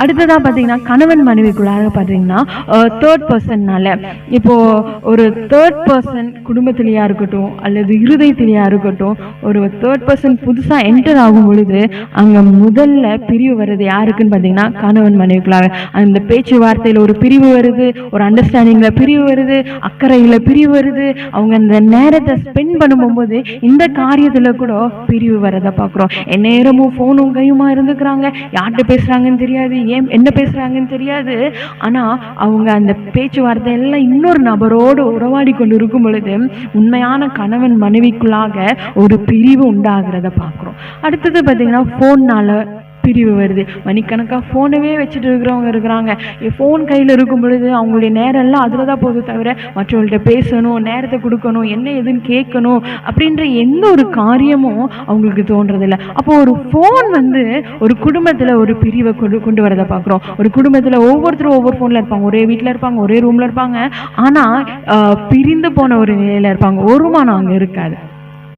அடுத்ததாக பார்த்தீங்கன்னா கணவன் மனைவிக்குள்ளாக பார்த்தீங்கன்னா தேர்ட் பர்சன்னால இப்போது ஒரு தேர்ட் பர்சன் குடும்பத்திலேயா இருக்கட்டும் அல்லது இருதயத்திலேயா இருக்கட்டும், ஒரு தேர்ட் பர்சன் புதுசாக என்டர் ஆகும் பொழுது அங்கே முதல்ல பிரிவு வர்றது யாருக்குன்னு பார்த்தீங்கன்னா கணவன் மனைவிக்குள்ளாக. அந்த பேச்சுவார்த்தையில் ஒரு பிரிவு வருது, ஒரு அண்டர்ஸ்டாண்டிங்கில் பிரிவு வருது, அக்கறையில் பிரிவு வருது. அவங்க அந்த நேரத்தை ஸ்பெண்ட் பண்ணும்போது இந்த காரியத்தில் கூட பிரிவு வரதை பார்க்குறோம். நேரமும் ஃபோனும் கையுமா இருந்துக்கிறாங்க, யார்கிட்ட பேசுகிறாங்கன்னு தெரியாது, ஏன் என்ன பேசுகிறாங்கன்னு தெரியாது. ஆனால் அவங்க அந்த பேச்சுவார்த்தை எல்லாம் இன்னொரு நபரோடு உறவாடி கொண்டு இருக்கும் பொழுது உண்மையான கணவன் மனைவிக்குள்ளாக ஒரு பிரிவு உண்டாகிறத பார்க்குறோம். அடுத்தது பார்த்தீங்கன்னா ஃபோன்னால் பிரிவு வருது. மணிக்கணக்காக ஃபோனவே வச்சுட்டு இருக்கிறவங்க இருக்கிறாங்க. ஃபோன் கையில் இருக்கும் பொழுது அவங்களுடைய நேரம் எல்லாம் அதில் தான் போகுது தவிர மற்றவங்கள்ட்ட பேசணும், நேரத்தை கொடுக்கணும், என்ன எதுன்னு கேட்கணும் அப்படின்ற எந்த ஒரு காரியமும் அவங்களுக்கு தோன்றதில்லை. அப்போ ஒரு ஃபோன் ஒரு குடும்பத்தில் ஒரு பிரிவை கொண்டு வரதை பார்க்குறோம். ஒரு குடும்பத்தில் ஒவ்வொருத்தரும் ஒவ்வொரு ஃபோனில் இருப்பாங்க, ஒரே வீட்டில் இருப்பாங்க, ஒரே ரூமில் இருப்பாங்க. ஆனால் பிரிந்து போன ஒரு நிலையில் இருப்பாங்க, ஒரு மனம் அங்கே இருக்காது.